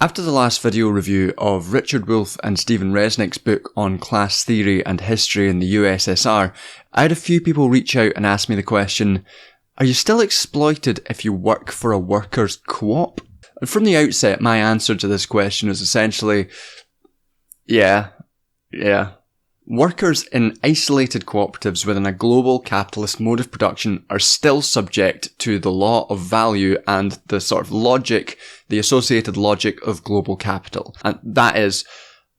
After the last video review of Richard Wolff and Stephen Resnick's book on class theory and history in the USSR, I had a few people reach out and ask me the question, are you still exploited if you work for a workers' co-op? And from the outset, my answer to this question is essentially, yeah. Workers in isolated cooperatives within a global capitalist mode of production are still subject to the law of value and the sort of logic, the associated logic of global capital. And that is,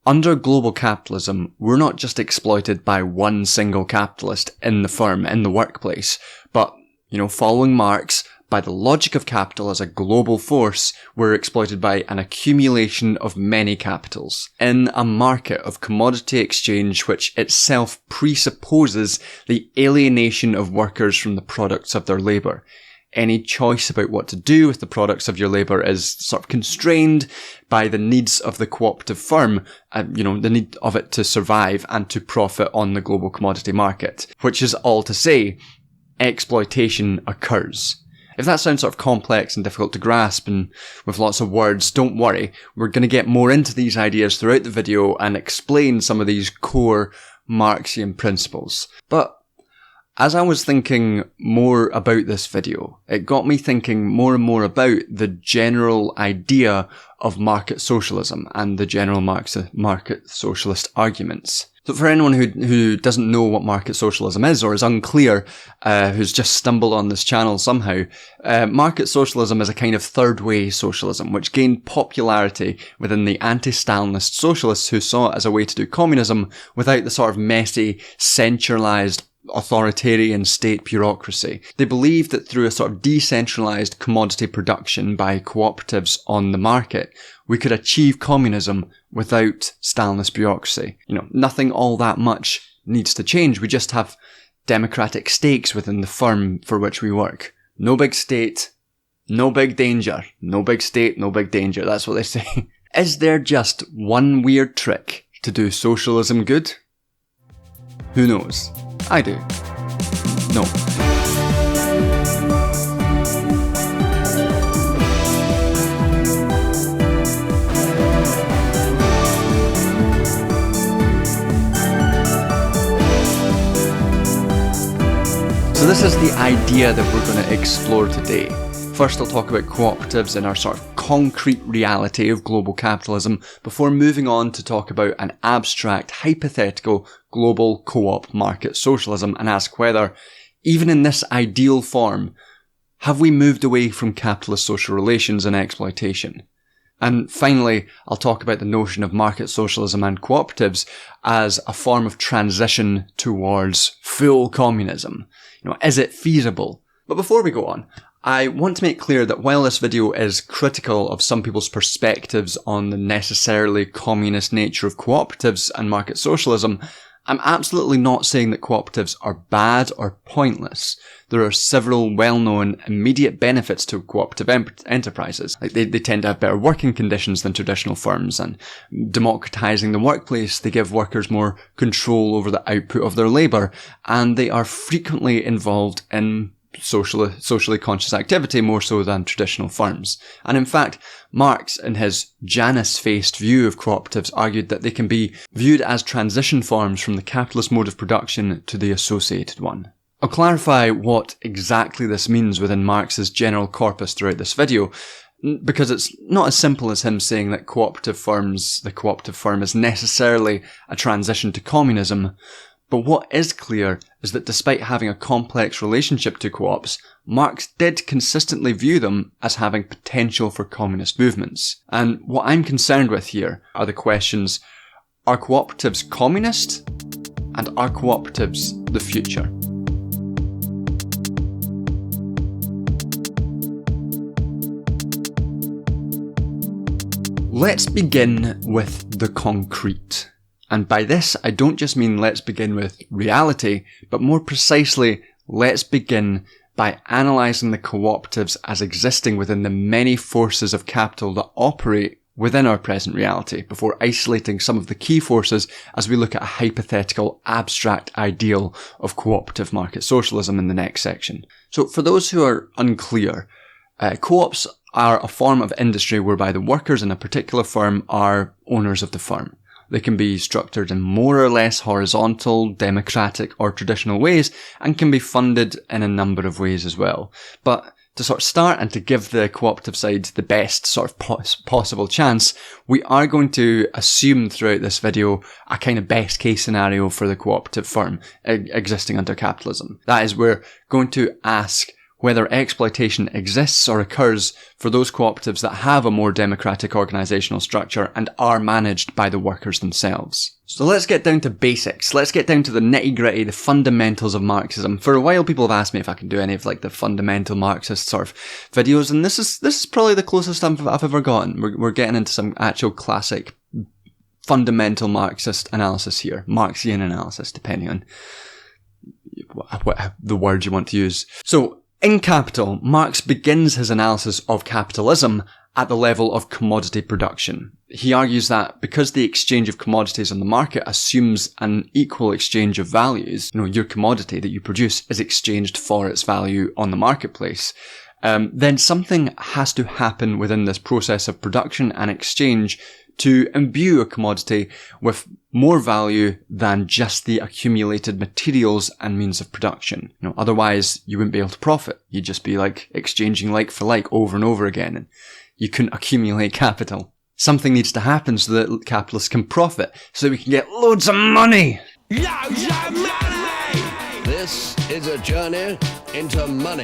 under global capitalism, we're not just exploited by one single capitalist in the firm, in the workplace, but, following Marx, by the logic of capital as a global force, we're exploited by an accumulation of many capitals in a market of commodity exchange which itself presupposes the alienation of workers from the products of their labour. Any choice about what to do with the products of your labour is sort of constrained by the needs of the cooperative firm, the need of it to survive and to profit on the global commodity market, which is all to say, exploitation occurs. If that sounds sort of complex and difficult to grasp and with lots of words, don't worry. We're going to get more into these ideas throughout the video and explain some of these core Marxian principles. But as I was thinking more about this video, it got me thinking more and more about the general idea of market socialism and the general market socialist arguments. So for anyone who doesn't know what market socialism is or is unclear, who's just stumbled on this channel somehow, market socialism is a kind of third way socialism which gained popularity within the anti-Stalinist socialists who saw it as a way to do communism without the sort of messy, centralised authoritarian state bureaucracy. They believed that through a sort of decentralised commodity production by cooperatives on the market, we could achieve communism without Stalinist bureaucracy. Nothing all that much needs to change. We just have democratic stakes within the firm for which we work. No big state, no big danger. No big state, no big danger. That's what they say. Is there just one weird trick to do socialism good? Who knows? I do. No. So this is the idea that we're going to explore today. First I'll talk about cooperatives and our sort of concrete reality of global capitalism before moving on to talk about an abstract, hypothetical, global co-op market socialism and ask whether, even in this ideal form, have we moved away from capitalist social relations and exploitation? And finally, I'll talk about the notion of market socialism and cooperatives as a form of transition towards full communism. Is it feasible? But before we go on, I want to make clear that while this video is critical of some people's perspectives on the necessarily communist nature of cooperatives and market socialism, I'm absolutely not saying that cooperatives are bad or pointless. There are several well-known immediate benefits to cooperative enterprises. They tend to have better working conditions than traditional firms, and democratizing the workplace, they give workers more control over the output of their labour, and they are frequently involved in socially conscious activity more so than traditional firms. And in fact, Marx, in his Janus-faced view of cooperatives, argued that they can be viewed as transition forms from the capitalist mode of production to the associated one. I'll clarify what exactly this means within Marx's general corpus throughout this video, because it's not as simple as him saying that the cooperative firm is necessarily a transition to communism. But what is clear is that despite having a complex relationship to co-ops, Marx did consistently view them as having potential for communist movements. And what I'm concerned with here are the questions, are cooperatives communist? And are cooperatives the future? Let's begin with the concrete. And by this, I don't just mean let's begin with reality, but more precisely, let's begin by analysing the cooperatives as existing within the many forces of capital that operate within our present reality, before isolating some of the key forces as we look at a hypothetical, abstract ideal of cooperative market socialism in the next section. So for those who are unclear, co-ops are a form of industry whereby the workers in a particular firm are owners of the firm. They can be structured in more or less horizontal, democratic or traditional ways and can be funded in a number of ways as well. But to sort of start and to give the cooperative side the best sort of possible chance, we are going to assume throughout this video a kind of best case scenario for the cooperative firm existing under capitalism. That is, we're going to ask whether exploitation exists or occurs for those cooperatives that have a more democratic organisational structure and are managed by the workers themselves. So let's get down to basics. Let's get down to the nitty-gritty, the fundamentals of Marxism. For a while people have asked me if I can do any of like the fundamental Marxist sort of videos, and this is probably the closest I've ever gotten. We're getting into some actual classic fundamental Marxist analysis here. Marxian analysis, depending on what the word you want to use. So, in Capital, Marx begins his analysis of capitalism at the level of commodity production. He argues that because the exchange of commodities on the market assumes an equal exchange of values, your commodity that you produce is exchanged for its value on the marketplace, then something has to happen within this process of production and exchange to imbue a commodity with more value than just the accumulated materials and means of production. Otherwise you wouldn't be able to profit. You'd just be like exchanging like for like over and over again, and you couldn't accumulate capital. Something needs to happen so that capitalists can profit, so that we can get loads of money. Loads of money! This is a journey into money.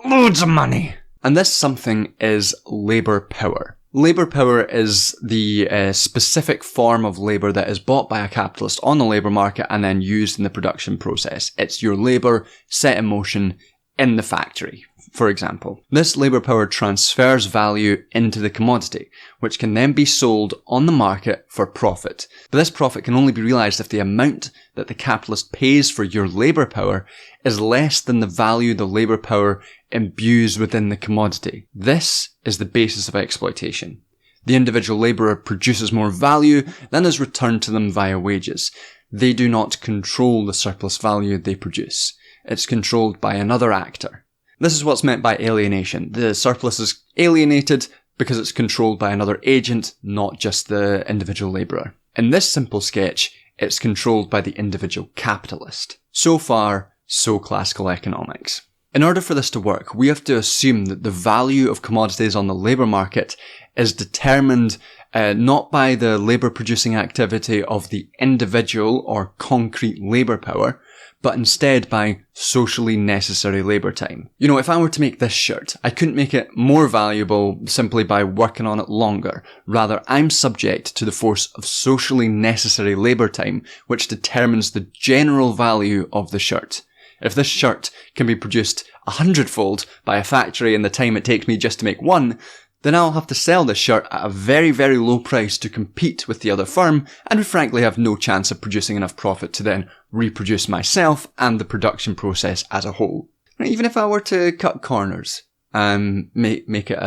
Loads of money! And this something is labour power. Labour power is the specific form of labour that is bought by a capitalist on the labour market and then used in the production process. It's your labour set in motion in the factory, for example. This labour power transfers value into the commodity, which can then be sold on the market for profit. But this profit can only be realised if the amount that the capitalist pays for your labour power is less than the value the labour power imbues within the commodity. This is the basis of exploitation. The individual labourer produces more value than is returned to them via wages. They do not control the surplus value they produce. It's controlled by another actor. This is what's meant by alienation. The surplus is alienated because it's controlled by another agent, not just the individual labourer. In this simple sketch, it's controlled by the individual capitalist. So far, so classical economics. In order for this to work, we have to assume that the value of commodities on the labour market is determined not by the labour-producing activity of the individual or concrete labour power, but instead by socially necessary labour time. If I were to make this shirt, I couldn't make it more valuable simply by working on it longer. Rather, I'm subject to the force of socially necessary labour time, which determines the general value of the shirt. If this shirt can be produced 100-fold by a factory in the time it takes me just to make one, then I'll have to sell this shirt at a very, very low price to compete with the other firm, and would frankly have no chance of producing enough profit to then reproduce myself and the production process as a whole. Even if I were to cut corners and make it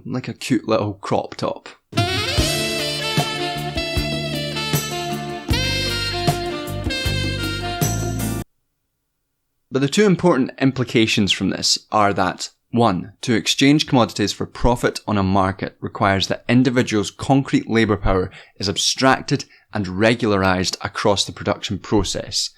like a cute little crop top. But the two important implications from this are that 1. To exchange commodities for profit on a market requires that individuals' concrete labour power is abstracted and regularised across the production process.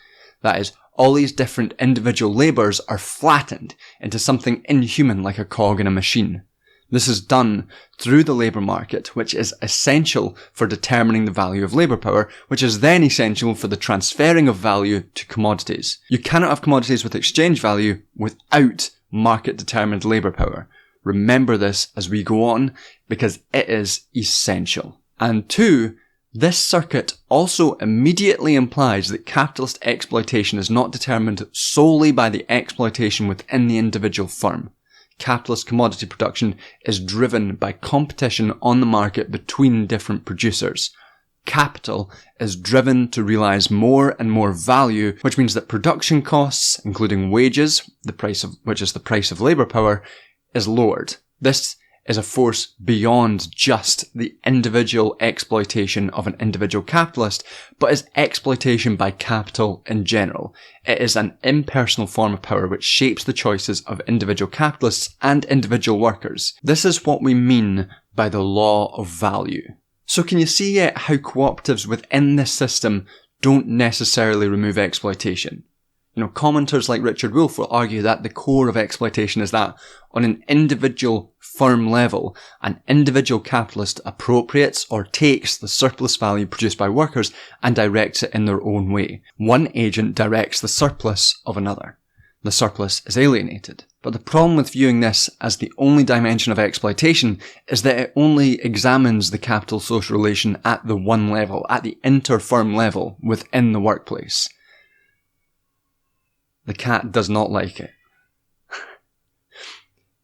That is, all these different individual labours are flattened into something inhuman like a cog in a machine. This is done through the labour market, which is essential for determining the value of labour power, which is then essential for the transferring of value to commodities. You cannot have commodities with exchange value without market-determined labour power. Remember this as we go on, because it is essential. And 2, this circuit also immediately implies that capitalist exploitation is not determined solely by the exploitation within the individual firm. Capitalist commodity production is driven by competition on the market between different producers. Capital is driven to realise more and more value, which means that production costs, including wages, which is the price of labour power, is lowered. This is a force beyond just the individual exploitation of an individual capitalist, but is exploitation by capital in general. It is an impersonal form of power which shapes the choices of individual capitalists and individual workers. This is what we mean by the law of value. So can you see yet how cooperatives within this system don't necessarily remove exploitation? Commenters like Richard Wolff will argue that the core of exploitation is that on an individual firm level, an individual capitalist appropriates or takes the surplus value produced by workers and directs it in their own way. One agent directs the surplus of another. The surplus is alienated. But the problem with viewing this as the only dimension of exploitation is that it only examines the capital-social relation at the one level, at the inter-firm level within the workplace. The cat does not like it.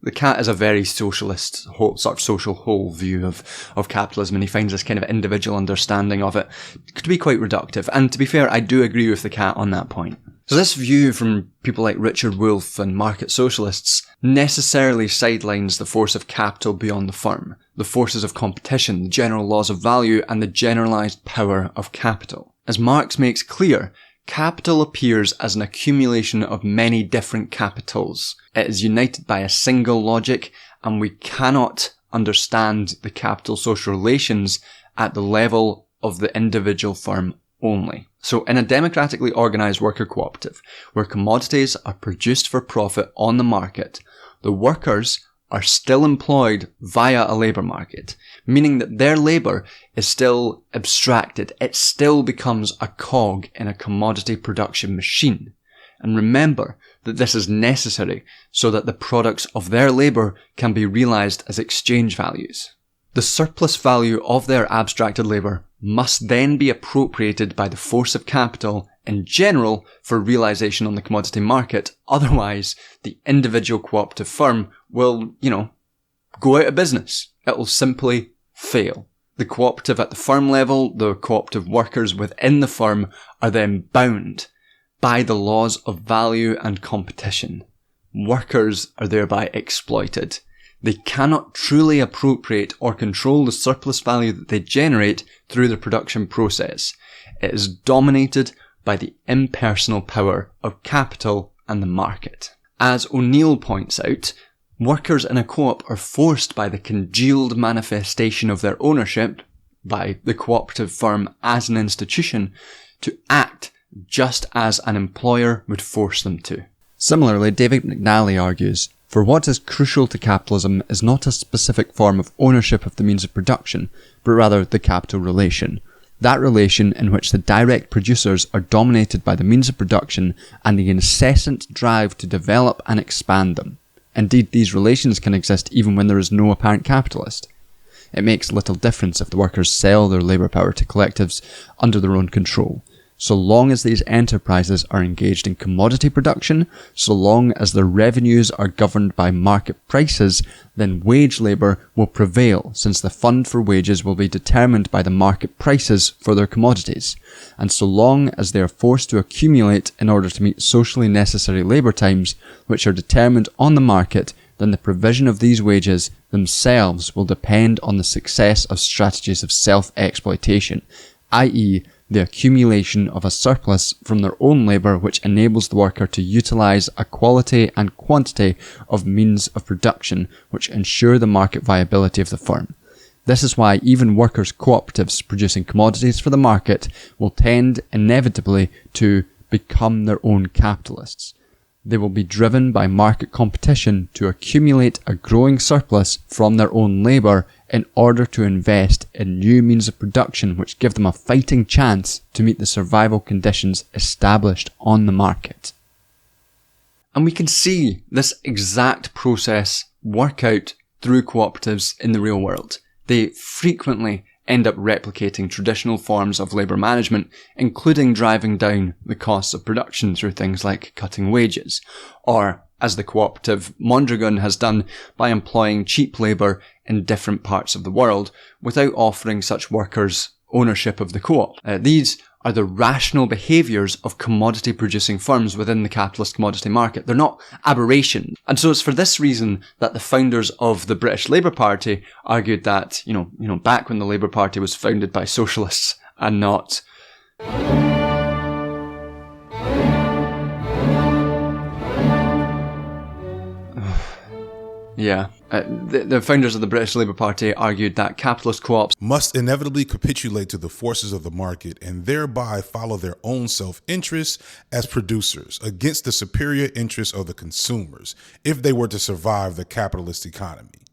The cat is a very socialist, sort of social whole view of capitalism, and he finds this kind of individual understanding of it to be quite reductive. And to be fair, I do agree with the cat on that point. So this view from people like Richard Wolff and market socialists necessarily sidelines the force of capital beyond the firm, the forces of competition, the general laws of value, and the generalised power of capital. As Marx makes clear, capital appears as an accumulation of many different capitals. It is united by a single logic, and we cannot understand the capital-social relations at the level of the individual firm only. So in a democratically organised worker cooperative, where commodities are produced for profit on the market, the workers are still employed via a labour market, meaning that their labour is still abstracted. It still becomes a cog in a commodity production machine. And remember that this is necessary so that the products of their labour can be realised as exchange values. The surplus value of their abstracted labour must then be appropriated by the force of capital in general for realisation on the commodity market. Otherwise, the individual cooperative firm will, go out of business. It will simply fail. The cooperative at the firm level, the cooperative workers within the firm are then bound by the laws of value and competition. Workers are thereby exploited. They cannot truly appropriate or control the surplus value that they generate through the production process. It is dominated by the impersonal power of capital and the market. As O'Neill points out, workers in a co-op are forced by the congealed manifestation of their ownership, by the cooperative firm as an institution, to act just as an employer would force them to. Similarly, David McNally argues, for what is crucial to capitalism is not a specific form of ownership of the means of production, but rather the capital relation. That relation in which the direct producers are dominated by the means of production and the incessant drive to develop and expand them. Indeed, these relations can exist even when there is no apparent capitalist. It makes little difference if the workers sell their labour power to collectives under their own control. So long as these enterprises are engaged in commodity production, so long as their revenues are governed by market prices, then wage labour will prevail, since the fund for wages will be determined by the market prices for their commodities. And so long as they are forced to accumulate in order to meet socially necessary labour times, which are determined on the market, then the provision of these wages themselves will depend on the success of strategies of self-exploitation, i.e., the accumulation of a surplus from their own labour which enables the worker to utilise a quality and quantity of means of production which ensure the market viability of the firm. This is why even workers' cooperatives producing commodities for the market will tend inevitably to become their own capitalists. They will be driven by market competition to accumulate a growing surplus from their own labour in order to invest in new means of production which give them a fighting chance to meet the survival conditions established on the market. And we can see this exact process work out through cooperatives in the real world. They frequently end up replicating traditional forms of labour management, including driving down the costs of production through things like cutting wages, or, as the cooperative Mondragon has done, by employing cheap labour in different parts of the world without offering such workers ownership of the co-op. These are the rational behaviours of commodity-producing firms within the capitalist commodity market. They're not aberrations. And so it's for this reason that the founders of the British Labour Party argued that, back when the Labour Party was founded by socialists and not... Yeah. The founders of the British Labour Party argued that capitalist co-ops must inevitably capitulate to the forces of the market and thereby follow their own self-interest as producers against the superior interests of the consumers if they were to survive the capitalist economy.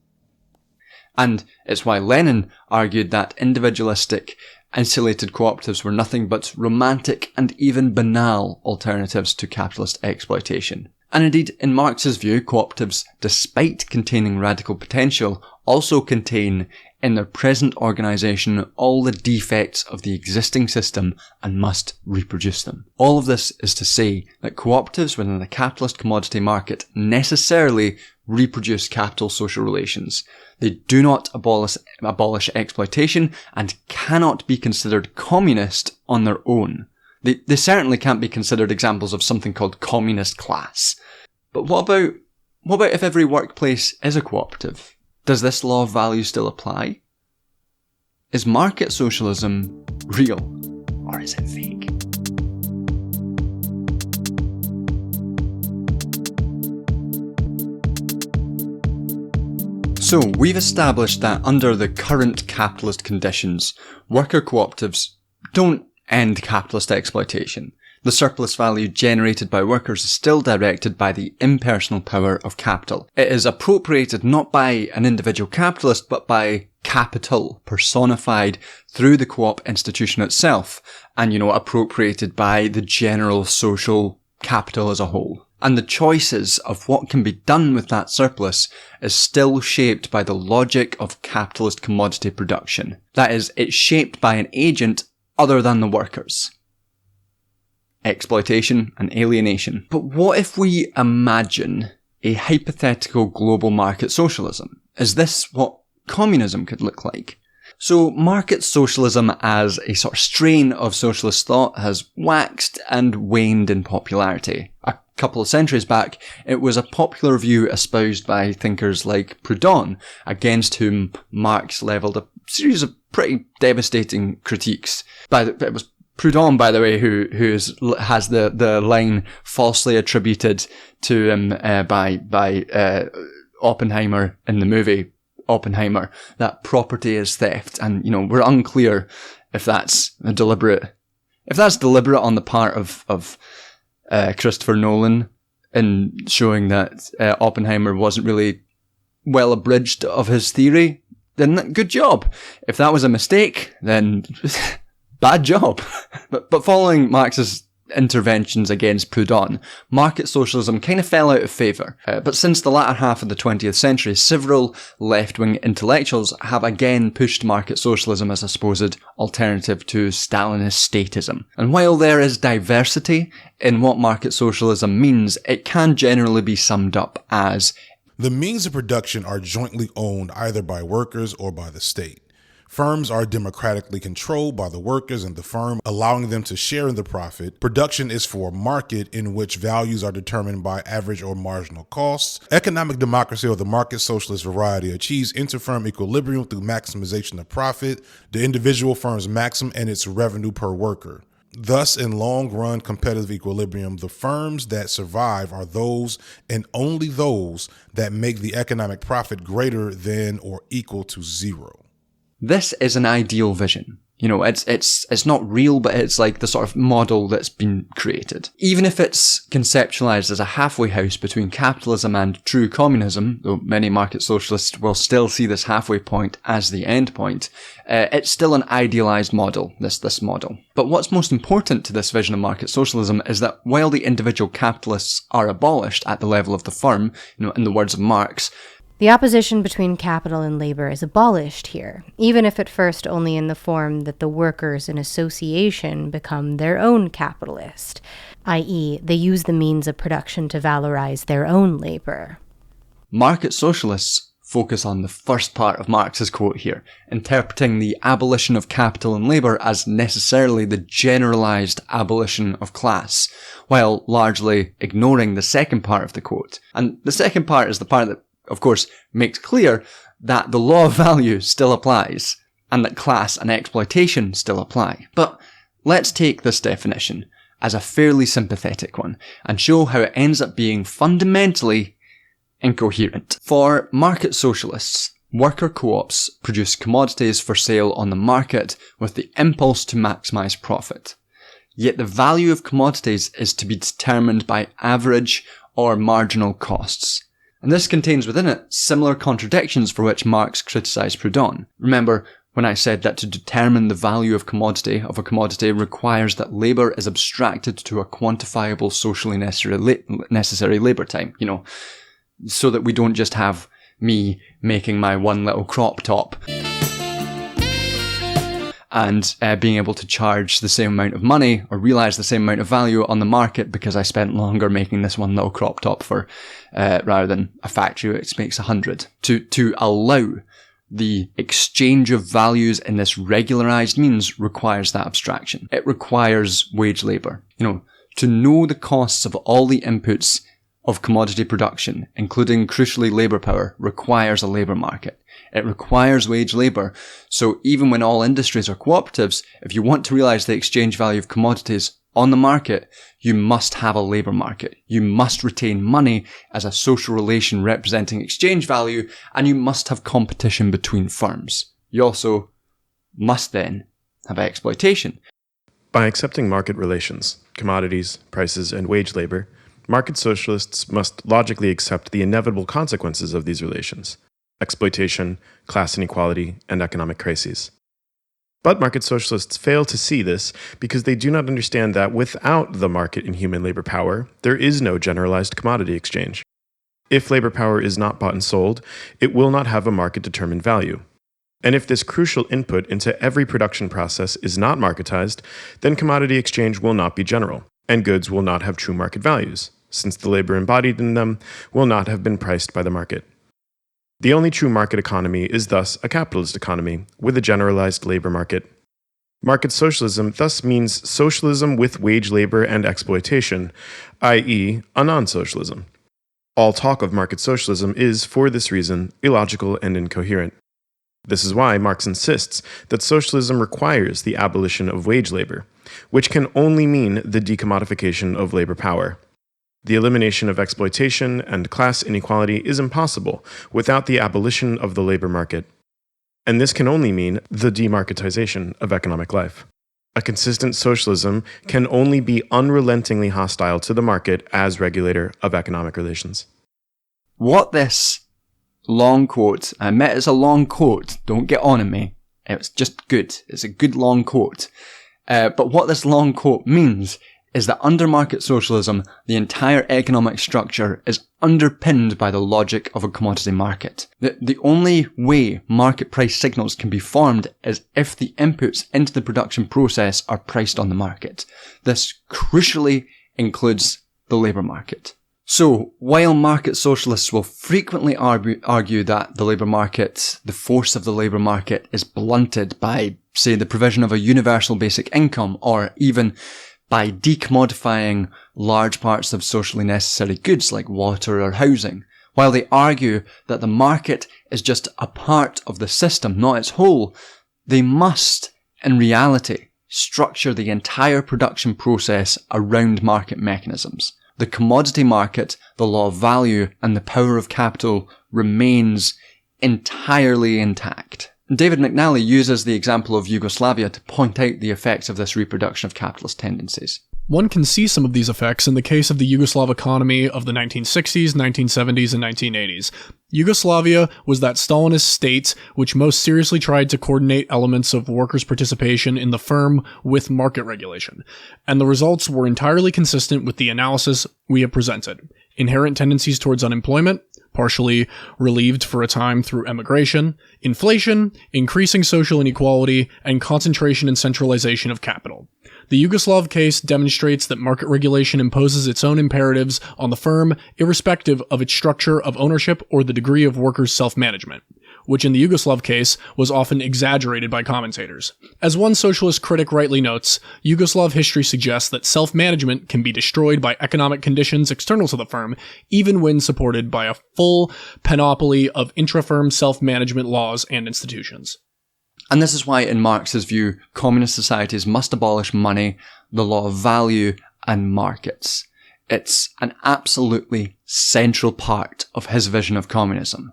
And it's why Lenin argued that individualistic, insulated cooperatives were nothing but romantic and even banal alternatives to capitalist exploitation. And indeed, in Marx's view, cooperatives, despite containing radical potential, also contain in their present organisation all the defects of the existing system and must reproduce them. All of this is to say that cooperatives within the capitalist commodity market necessarily reproduce capital social relations. They do not abolish exploitation and cannot be considered communist on their own. They certainly can't be considered examples of something called communist class. But what about if every workplace is a cooperative? Does this law of value still apply? Is market socialism real, or is it fake? So, we've established that under the current capitalist conditions, worker cooperatives don't end capitalist exploitation. The surplus value generated by workers is still directed by the impersonal power of capital. It is appropriated not by an individual capitalist, but by capital, personified through the co-op institution itself, and, appropriated by the general social capital as a whole. And the choices of what can be done with that surplus is still shaped by the logic of capitalist commodity production. That is, it's shaped by an agent other than the workers. Exploitation and alienation. But what if we imagine a hypothetical global market socialism? Is this what communism could look like? So market socialism as a sort of strain of socialist thought has waxed and waned in popularity. A couple of centuries back, it was a popular view espoused by thinkers like Proudhon, against whom Marx levelled a series of pretty devastating critiques. It was Proudhon, by the way, who has the line falsely attributed to him by Oppenheimer in the movie Oppenheimer, that property is theft. And, we're unclear if that's deliberate on the part of Christopher Nolan in showing that Oppenheimer wasn't really well abridged of his theory. Then good job. If that was a mistake, then bad job. But following Marx's interventions against Proudhon, market socialism kind of fell out of favour. But since the latter half of the 20th century, several left-wing intellectuals have again pushed market socialism as a supposed alternative to Stalinist statism. And while there is diversity in what market socialism means, it can generally be summed up as the means of production are jointly owned either by workers or by the state. Firms are democratically controlled by the workers and the firm, allowing them to share in the profit. Production is for a market in which values are determined by average or marginal costs. Economic democracy, or the market socialist variety, achieves inter-firm equilibrium through maximization of profit, the individual firm's maximum, and its revenue per worker. Thus, in long-run competitive equilibrium, the firms that survive are those and only those that make the economic profit greater than or equal to zero. This is an ideal vision. It's not real, but it's like the sort of model that's been created. Even if it's conceptualized as a halfway house between capitalism and true communism, though many market socialists will still see this halfway point as the end point, it's still an idealized model, this model. But what's most important to this vision of market socialism is that while the individual capitalists are abolished at the level of the firm, in the words of Marx, the opposition between capital and labor is abolished here, even if at first only in the form that the workers in association become their own capitalist, i.e., they use the means of production to valorize their own labor. Market socialists focus on the first part of Marx's quote here, interpreting the abolition of capital and labour as necessarily the generalised abolition of class, while largely ignoring the second part of the quote. And the second part is the part that, of course, makes clear that the law of value still applies, and that class and exploitation still apply. But let's take this definition as a fairly sympathetic one, and show how it ends up being fundamentally incoherent. For market socialists, worker co-ops produce commodities for sale on the market with the impulse to maximise profit. Yet the value of commodities is to be determined by average or marginal costs. And this contains within it similar contradictions for which Marx criticised Proudhon. Remember, when I said that to determine the value of a commodity requires that labour is abstracted to a quantifiable socially necessary labour time, so that we don't just have me making my one little crop top and being able to charge the same amount of money or realise the same amount of value on the market because I spent longer making this one little crop top for rather than a factory which makes 100. To allow the exchange of values in this regularised means requires that abstraction. It requires wage labour. To know the costs of all the inputs of commodity production, including crucially labour power, requires a labour market. It requires wage labour. So even when all industries are cooperatives, if you want to realise the exchange value of commodities on the market, you must have a labour market. You must retain money as a social relation representing exchange value, and you must have competition between firms. You also must then have exploitation. By accepting market relations, commodities, prices, and wage labour, market socialists must logically accept the inevitable consequences of these relations: exploitation, class inequality, and economic crises. But market socialists fail to see this because they do not understand that without the market in human labor power, there is no generalized commodity exchange. If labor power is not bought and sold, it will not have a market-determined value. And if this crucial input into every production process is not marketized, then commodity exchange will not be general, and goods will not have true market values, since the labor embodied in them will not have been priced by the market. The only true market economy is thus a capitalist economy with a generalized labor market. Market socialism thus means socialism with wage labor and exploitation, i.e., a non-socialism. All talk of market socialism is, for this reason, illogical and incoherent. This is why Marx insists that socialism requires the abolition of wage labor, which can only mean the decommodification of labor power. The elimination of exploitation and class inequality is impossible without the abolition of the labor market. And this can only mean the demarketization of economic life. A consistent socialism can only be unrelentingly hostile to the market as regulator of economic relations. What this long quote, I admit it's a long quote, don't get on at me, it's just good, it's a good long quote. But what this long quote means is that under market socialism, the entire economic structure is underpinned by the logic of a commodity market. The only way market price signals can be formed is if the inputs into the production process are priced on the market. This crucially includes the labour market. So, while market socialists will frequently argue that the labour market, the force of the labour market, is blunted by, say, the provision of a universal basic income, or even by decommodifying large parts of socially necessary goods like water or housing, while they argue that the market is just a part of the system, not its whole, they must, in reality, structure the entire production process around market mechanisms. The commodity market, the law of value, and the power of capital remains entirely intact. David McNally uses the example of Yugoslavia to point out the effects of this reproduction of capitalist tendencies. One can see some of these effects in the case of the Yugoslav economy of the 1960s, 1970s, and 1980s. Yugoslavia was that Stalinist state which most seriously tried to coordinate elements of workers' participation in the firm with market regulation, and the results were entirely consistent with the analysis we have presented. Inherent tendencies towards unemployment, partially relieved for a time through emigration, inflation, increasing social inequality, and concentration and centralization of capital. The Yugoslav case demonstrates that market regulation imposes its own imperatives on the firm, irrespective of its structure of ownership or the degree of workers' self-management, which in the Yugoslav case was often exaggerated by commentators. As one socialist critic rightly notes, Yugoslav history suggests that self-management can be destroyed by economic conditions external to the firm, even when supported by a full panoply of intra-firm self-management laws and institutions. And this is why, in Marx's view, communist societies must abolish money, the law of value, and markets. It's an absolutely central part of his vision of communism.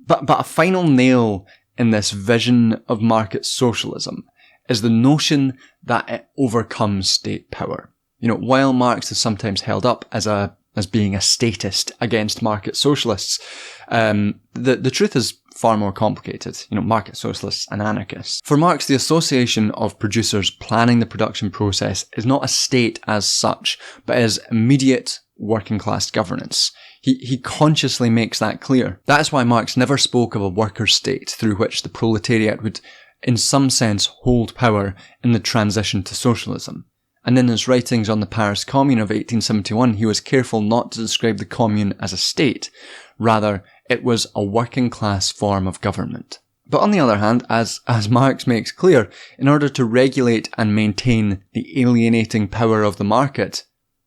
But a final nail in this vision of market socialism is the notion that it overcomes state power. While Marx is sometimes held up as being a statist against market socialists, the truth is far more complicated. Market socialists and anarchists. For Marx, the association of producers planning the production process is not a state as such, but is immediate working class governance. He consciously makes that clear. That is why Marx never spoke of a worker state through which the proletariat would, in some sense, hold power in the transition to socialism. And in his writings on the Paris Commune of 1871, he was careful not to describe the Commune as a state. Rather, it was a working class form of government. But on the other hand, as Marx makes clear, in order to regulate and maintain the alienating power of the market,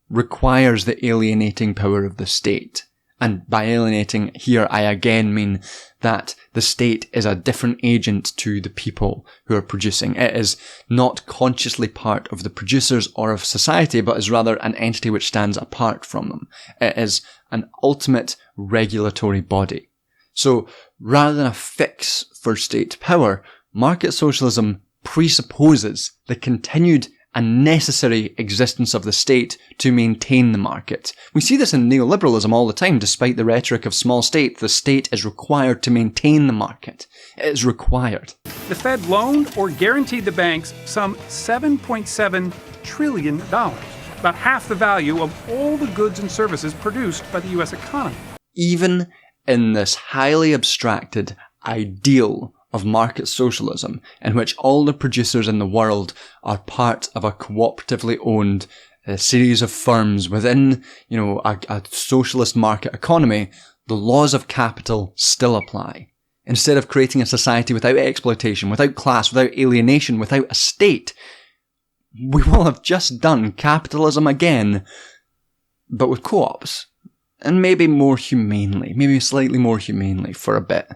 requires the alienating power of the state. And by alienating here, I again mean that the state is a different agent to the people who are producing. It is not consciously part of the producers or of society, but is rather an entity which stands apart from them. It is an ultimate regulatory body. So rather than a fix for state power, market socialism presupposes the continued and necessary existence of the state to maintain the market. We see this in neoliberalism all the time. Despite the rhetoric of small state, the state is required to maintain the market. It is required. The Fed loaned or guaranteed the banks some $7.7 trillion, about half the value of all the goods and services produced by the U.S. economy. Even in this highly abstracted ideal of market socialism, in which all the producers in the world are part of a cooperatively owned series of firms within, a socialist market economy, the laws of capital still apply. Instead of creating a society without exploitation, without class, without alienation, without a state, we will have just done capitalism again, but with co-ops. And maybe slightly more humanely for a bit.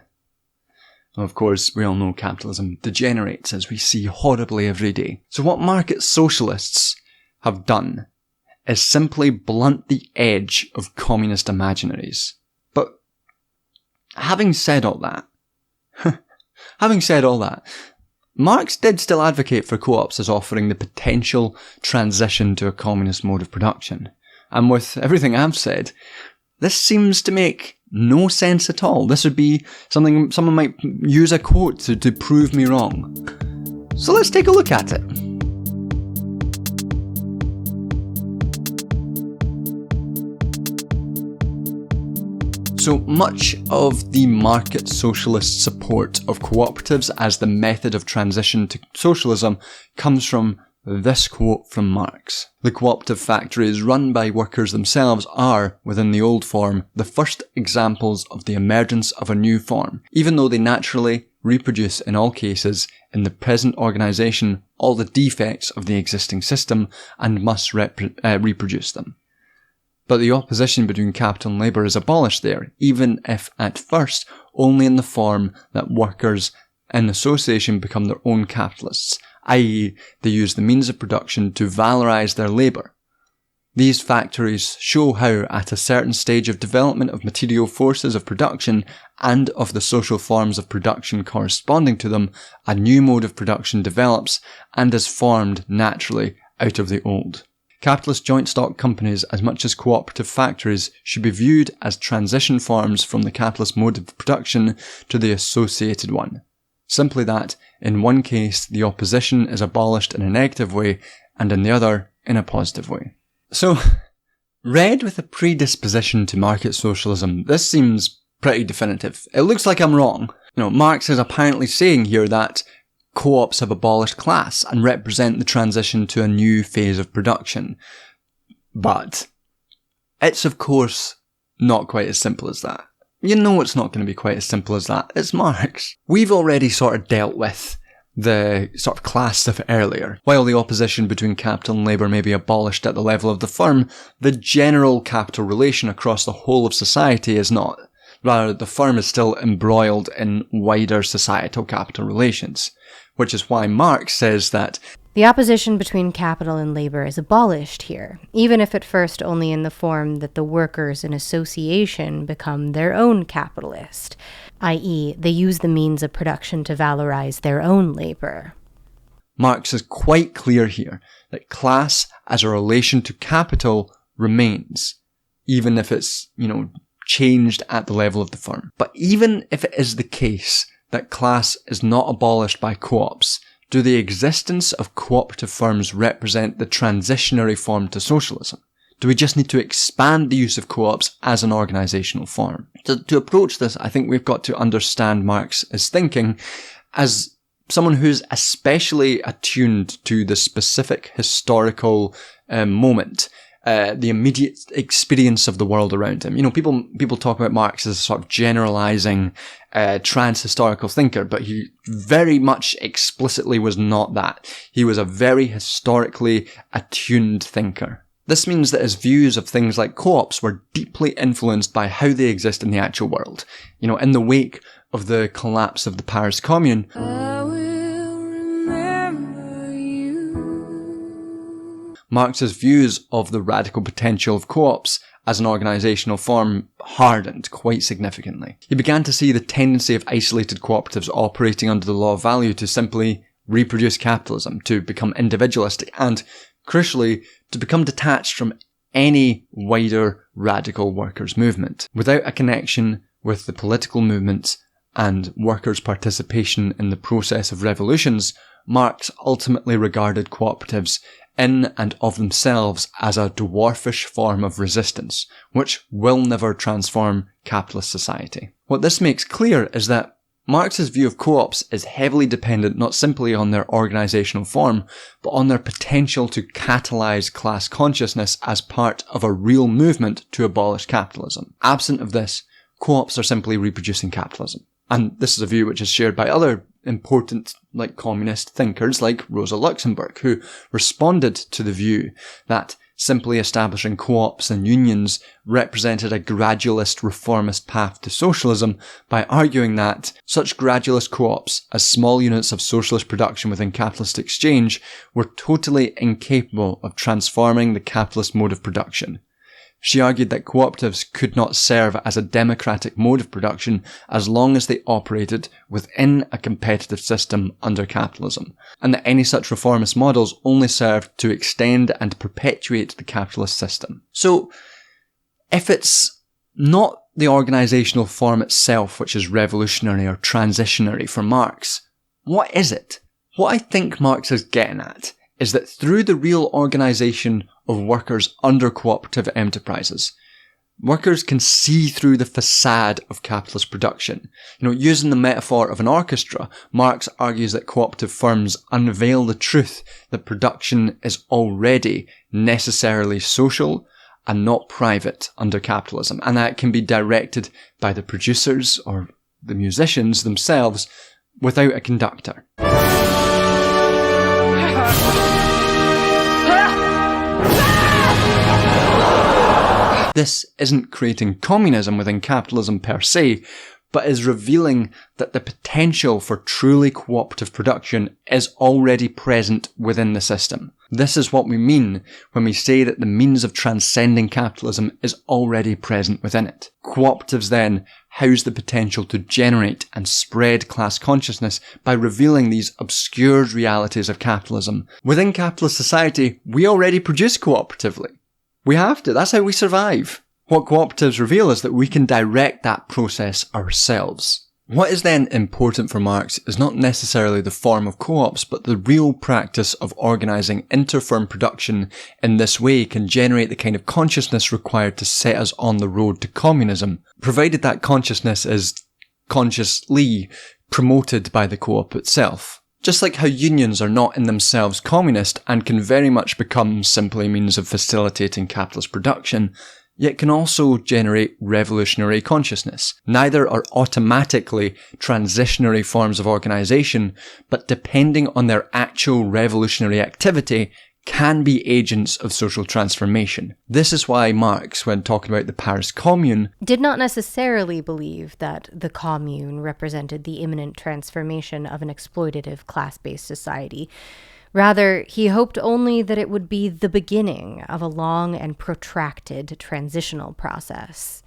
Of course, we all know capitalism degenerates, as we see horribly every day. So what market socialists have done is simply blunt the edge of communist imaginaries. But having said all that, Marx did still advocate for co-ops as offering the potential transition to a communist mode of production. And with everything I've said, this seems to make no sense at all. This would be something someone might use a quote to prove me wrong. So let's take a look at it. So much of the market socialist support of cooperatives as the method of transition to socialism comes from this quote from Marx. The cooperative factories run by workers themselves are, within the old form, the first examples of the emergence of a new form, even though they naturally reproduce in all cases, in the present organisation, all the defects of the existing system and must reproduce them. But the opposition between capital and labour is abolished there, even if at first only in the form that workers in association become their own capitalists, i.e. they use the means of production to valorise their labour. These factories show how, at a certain stage of development of material forces of production and of the social forms of production corresponding to them, a new mode of production develops and is formed naturally out of the old. Capitalist joint stock companies, as much as cooperative factories, should be viewed as transition forms from the capitalist mode of production to the associated one. Simply that, in one case, the opposition is abolished in a negative way, and in the other, in a positive way. So, read with a predisposition to market socialism, this seems pretty definitive. It looks like I'm wrong. Marx is apparently saying here that co-ops have abolished class and represent the transition to a new phase of production. But it's of course not quite as simple as that. It's not going to be quite as simple as that. It's Marx. We've already sort of dealt with the sort of class stuff earlier. While the opposition between capital and labour may be abolished at the level of the firm, the general capital relation across the whole of society is not. Rather, the firm is still embroiled in wider societal capital relations. Which is why Marx says that the opposition between capital and labor is abolished here, even if at first only in the form that the workers in association become their own capitalist, i.e., they use the means of production to valorize their own labor. Marx is quite clear here that class as a relation to capital remains, even if it's, changed at the level of the firm. But even if it is the case that class is not abolished by co-ops, do the existence of cooperative firms represent the transitionary form to socialism? Do we just need to expand the use of co-ops as an organisational form? To approach this, I think we've got to understand Marx's thinking as someone who's especially attuned to the specific historical moment, the immediate experience of the world around him. People talk about Marx as a sort of generalising, trans-historical thinker, but he very much explicitly was not that. He was a very historically attuned thinker. This means that his views of things like co-ops were deeply influenced by how they exist in the actual world. In the wake of the collapse of the Paris Commune, Marx's views of the radical potential of co-ops as an organisational form hardened quite significantly. He began to see the tendency of isolated cooperatives operating under the law of value to simply reproduce capitalism, to become individualistic, and, crucially, to become detached from any wider radical workers' movement. Without a connection with the political movements and workers' participation in the process of revolutions, Marx ultimately regarded cooperatives in and of themselves as a dwarfish form of resistance, which will never transform capitalist society. What this makes clear is that Marx's view of co-ops is heavily dependent not simply on their organisational form, but on their potential to catalyse class consciousness as part of a real movement to abolish capitalism. Absent of this, co-ops are simply reproducing capitalism. And this is a view which is shared by other important, communist thinkers like Rosa Luxemburg, who responded to the view that simply establishing co-ops and unions represented a gradualist reformist path to socialism by arguing that such gradualist co-ops as small units of socialist production within capitalist exchange were totally incapable of transforming the capitalist mode of production. She argued that cooperatives could not serve as a democratic mode of production as long as they operated within a competitive system under capitalism, and that any such reformist models only served to extend and perpetuate the capitalist system. So, if it's not the organisational form itself which is revolutionary or transitionary for Marx, what is it? What I think Marx is getting at is that through the real organisation of workers under cooperative enterprises, workers can see through the facade of capitalist production. Using the metaphor of an orchestra, Marx argues that cooperative firms unveil the truth that production is already necessarily social and not private under capitalism, and that it can be directed by the producers or the musicians themselves without a conductor. This isn't creating communism within capitalism per se, but is revealing that the potential for truly cooperative production is already present within the system. This is what we mean when we say that the means of transcending capitalism is already present within it. Cooperatives then house the potential to generate and spread class consciousness by revealing these obscure realities of capitalism. Within capitalist society, we already produce cooperatively. We have to. That's how we survive. What cooperatives reveal is that we can direct that process ourselves. What is then important for Marx is not necessarily the form of co-ops, but the real practice of organising inter-firm production in this way can generate the kind of consciousness required to set us on the road to communism, provided that consciousness is consciously promoted by the co-op itself. Just like how unions are not in themselves communist and can very much become simply a means of facilitating capitalist production, yet can also generate revolutionary consciousness. Neither are automatically transitionary forms of organisation, but depending on their actual revolutionary activity, can be agents of social transformation. This is why Marx, when talking about the Paris Commune, did not necessarily believe that the Commune represented the imminent transformation of an exploitative class-based society. Rather, he hoped only that it would be the beginning of a long and protracted transitional process.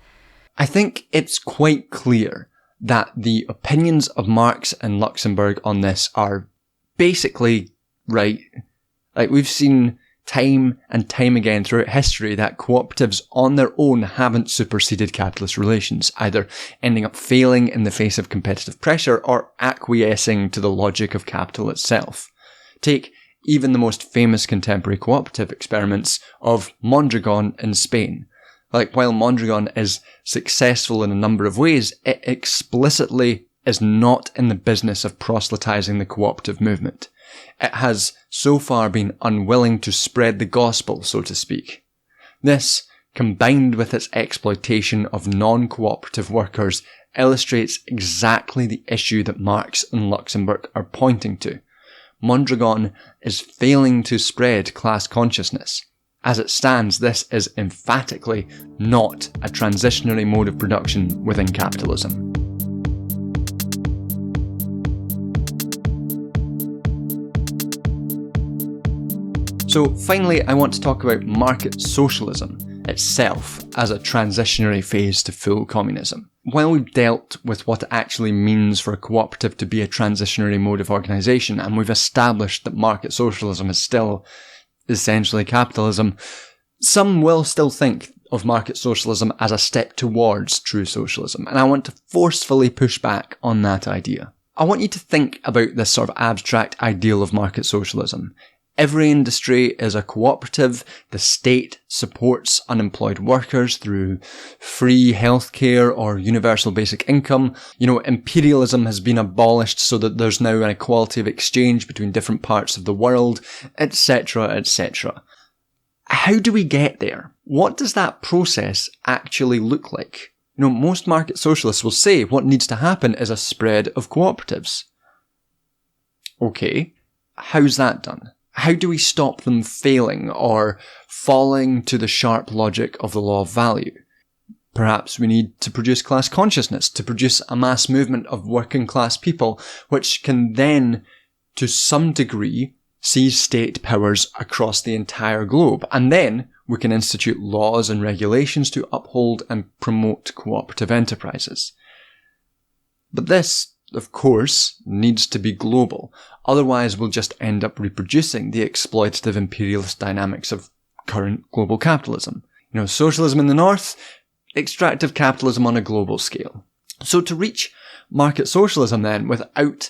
I think it's quite clear that the opinions of Marx and Luxemburg on this are basically right. Like, we've seen time and time again throughout history that cooperatives on their own haven't superseded capitalist relations, either ending up failing in the face of competitive pressure or acquiescing to the logic of capital itself. Take even the most famous contemporary cooperative experiments of Mondragon in Spain. Like, while Mondragon is successful in a number of ways, it explicitly is not in the business of proselytizing the cooperative movement. It has so far been unwilling to spread the gospel, so to speak. This, combined with its exploitation of non-cooperative workers, illustrates exactly the issue that Marx and Luxemburg are pointing to. Mondragon is failing to spread class consciousness. As it stands, this is emphatically not a transitionary mode of production within capitalism. So finally, I want to talk about market socialism itself as a transitionary phase to full communism. While we've dealt with what it actually means for a cooperative to be a transitionary mode of organisation, and we've established that market socialism is still essentially capitalism, some will still think of market socialism as a step towards true socialism, and I want to forcefully push back on that idea. I want you to think about this sort of abstract ideal of market socialism. Every industry is a cooperative. The state supports unemployed workers through free healthcare or universal basic income. Imperialism has been abolished so that there's now an equality of exchange between different parts of the world, etc., etc. How do we get there? What does that process actually look like? Most market socialists will say what needs to happen is a spread of cooperatives. Okay, how's that done? How do we stop them failing or falling to the sharp logic of the law of value? Perhaps we need to produce class consciousness, to produce a mass movement of working class people, which can then, to some degree, seize state powers across the entire globe. And then we can institute laws and regulations to uphold and promote cooperative enterprises. But this, of course, needs to be global. Otherwise, we'll just end up reproducing the exploitative imperialist dynamics of current global capitalism. Socialism in the north, extractive capitalism on a global scale. So to reach market socialism then, without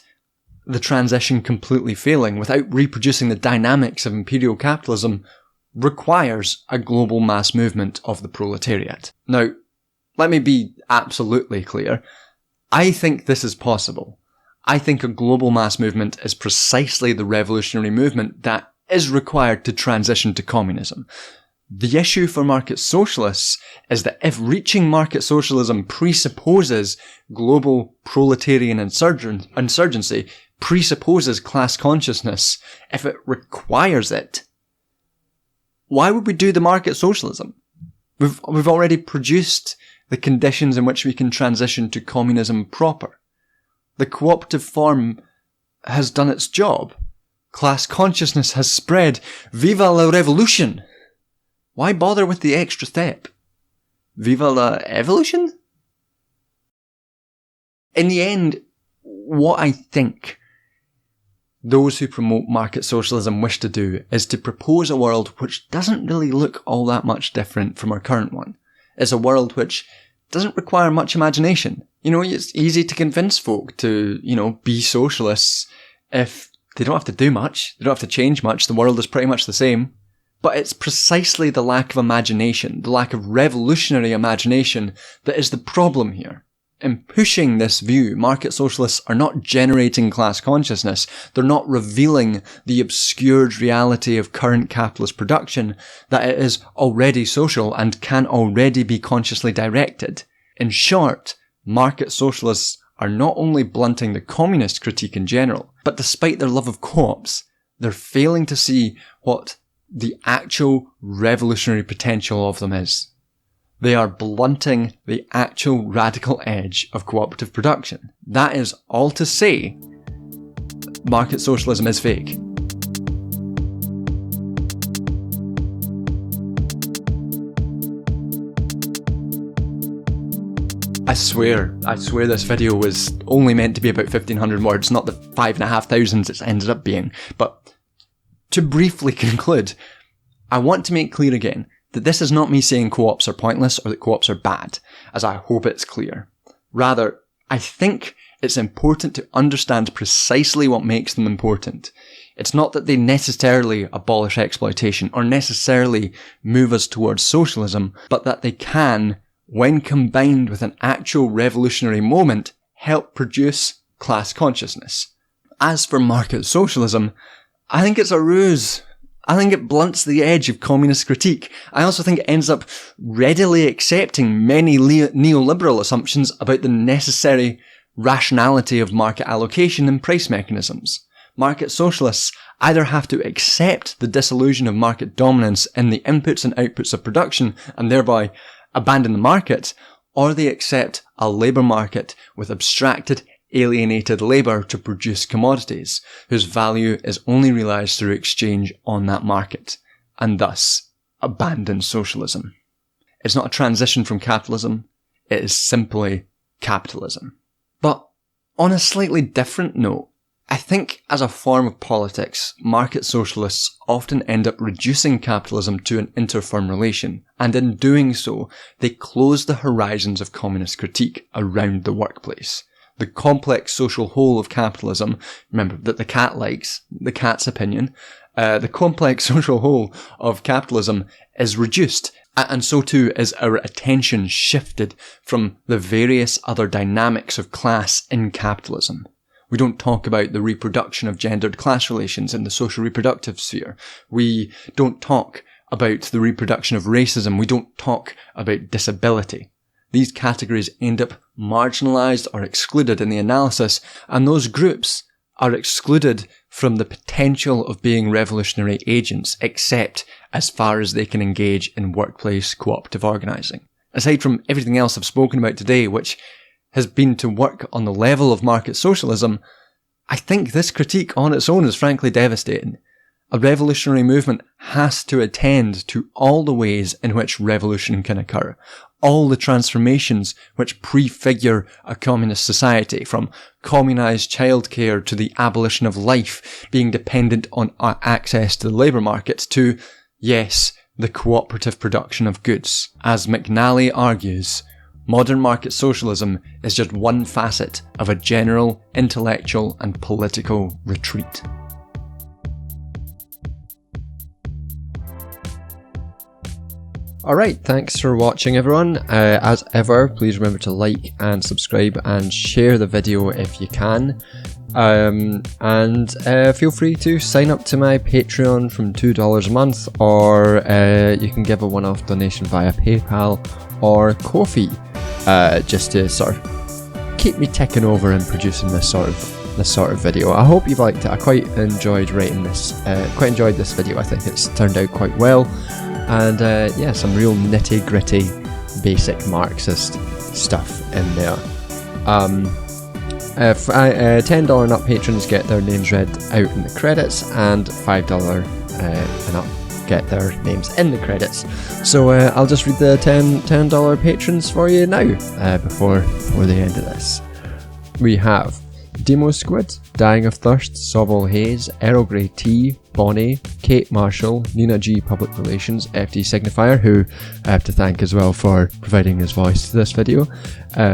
the transition completely failing, without reproducing the dynamics of imperial capitalism, requires a global mass movement of the proletariat. Now, let me be absolutely clear. I think this is possible. I think a global mass movement is precisely the revolutionary movement that is required to transition to communism. The issue for market socialists is that if reaching market socialism presupposes global proletarian insurgency, presupposes class consciousness, if it requires it, why would we do the market socialism? We've already produced the conditions in which we can transition to communism proper. The cooperative form has done its job. Class consciousness has spread. Viva la revolution! Why bother with the extra step? Viva la evolution? In the end, what I think those who promote market socialism wish to do is to propose a world which doesn't really look all that much different from our current one. It's a world which doesn't require much imagination. It's easy to convince folk to, be socialists if they don't have to do much, they don't have to change much, the world is pretty much the same. But it's precisely the lack of imagination, the lack of revolutionary imagination, that is the problem here. In pushing this view, market socialists are not generating class consciousness, they're not revealing the obscured reality of current capitalist production, that it is already social and can already be consciously directed. In short, market socialists are not only blunting the communist critique in general, but despite their love of co-ops, they're failing to see what the actual revolutionary potential of them is. They are blunting the actual radical edge of cooperative production. That is all to say, market socialism is fake. I swear this video was only meant to be about 1,500 words, not the 5,500 it's ended up being. But to briefly conclude, I want to make clear again that this is not me saying co-ops are pointless or that co-ops are bad, as I hope it's clear. Rather, I think it's important to understand precisely what makes them important. It's not that they necessarily abolish exploitation or necessarily move us towards socialism, but that they can, when combined with an actual revolutionary moment, help produce class consciousness. As for market socialism, I think it's a ruse. I think it blunts the edge of communist critique. I also think it ends up readily accepting many neoliberal assumptions about the necessary rationality of market allocation and price mechanisms. Market socialists either have to accept the disillusion of market dominance in the inputs and outputs of production and thereby abandon the market, or they accept a labour market with abstracted, alienated labour to produce commodities, whose value is only realised through exchange on that market, and thus abandon socialism. It's not a transition from capitalism, it is simply capitalism. But on a slightly different note, I think as a form of politics, market socialists often end up reducing capitalism to an inter-firm relation, and in doing so, they close the horizons of communist critique around the workplace. The complex social whole of capitalism, remember that the cat likes, the cat's opinion, the complex social whole of capitalism is reduced, and so too is our attention shifted from the various other dynamics of class in capitalism. We don't talk about the reproduction of gendered class relations in the social reproductive sphere. We don't talk about the reproduction of racism. We don't talk about disability. These categories end up marginalised or excluded in the analysis, and those groups are excluded from the potential of being revolutionary agents, except as far as they can engage in workplace cooperative organising. Aside from everything else I've spoken about today, which has been to work on the level of market socialism, I think this critique on its own is frankly devastating. A revolutionary movement has to attend to all the ways in which revolution can occur, all the transformations which prefigure a communist society, from communised childcare to the abolition of life being dependent on access to the labour market to, yes, the cooperative production of goods. As McNally argues, modern market socialism is just one facet of a general intellectual and political retreat. Alright, thanks for watching everyone. As ever, please remember to like and subscribe and share the video if you can. And feel free to sign up to my Patreon from $2 a month, or you can give a one-off donation via PayPal or Ko-fi, just to sort of keep me ticking over and producing this sort of video. I hope you've liked it. I quite enjoyed writing this. Quite enjoyed this video. I think it's turned out quite well. And yeah, some real nitty-gritty, basic Marxist stuff in there. $10 and up patrons get their names read out in the credits, and $5 and up get their names in the credits. So I'll just read the $10 patrons for you now, before the end of this. We have Demo Squid, Dying of Thirst, Sobol Hayes, Earl Grey Tea, Bonnie, Kate Marshall, Nina G Public Relations, FD Signifier, who I have to thank as well for providing his voice to this video,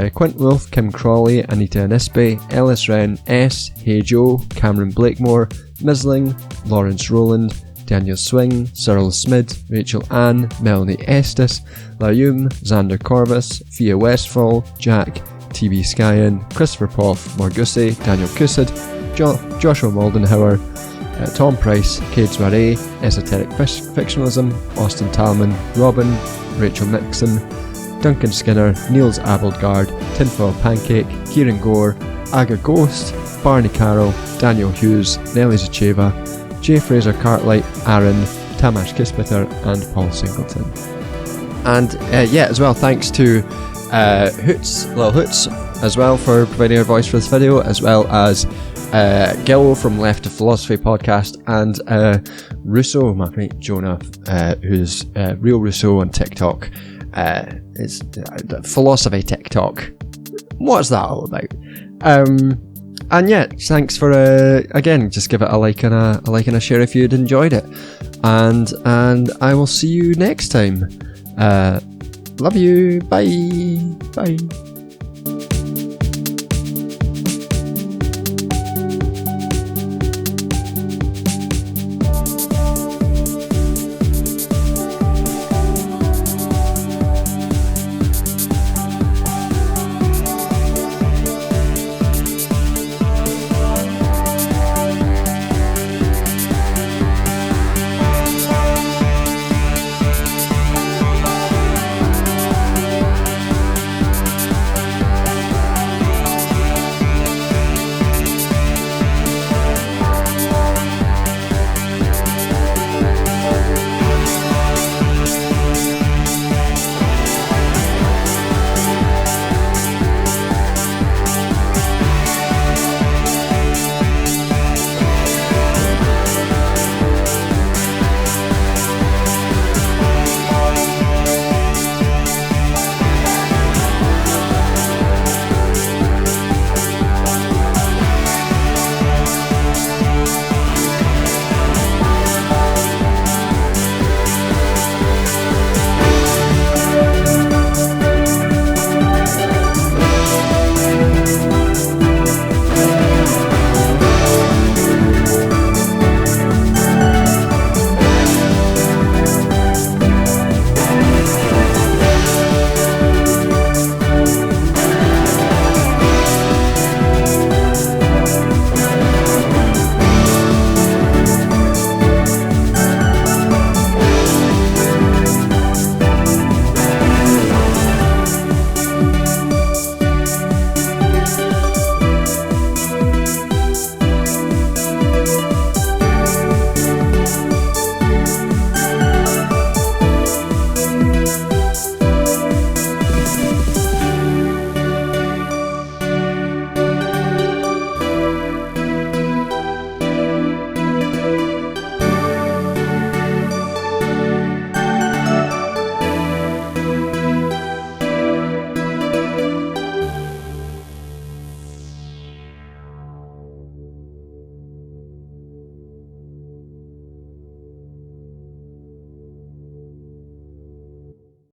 Quint Wolff, Kim Crawley, Anita Anispe, Ellis Wren, S, Hey Joe, Cameron Blakemore, Misling, Lawrence Rowland, Daniel Swing, Cyril Smid, Rachel Ann, Melanie Estes, Layum, Xander Corvus, Fia Westfall, Jack, TB Skyen, Christopher Poff, Morgusse, Daniel Cusid, Joshua Moldenhauer, Tom Price, Cade Soiree, Esoteric Fictionalism, Austin Talman, Robin, Rachel Nixon, Duncan Skinner, Niels Aboldgard, Tinfoil Pancake, Kieran Gore, Aga Ghost, Barney Carroll, Daniel Hughes, Nelly Zacheva, J. Fraser Cartlight, Aaron, Tamash Kispiter, and Paul Singleton. And as well, thanks to Little Hoots as well for providing our voice for this video, as well as Gil from Left of Philosophy podcast, and Russo, my mate Jonah, who's Real Russo on TikTok. It's philosophy TikTok. What's that all about? And yeah, thanks for again, just give it a like and a share if you'd enjoyed it, and I will see you next time. Love you. Bye.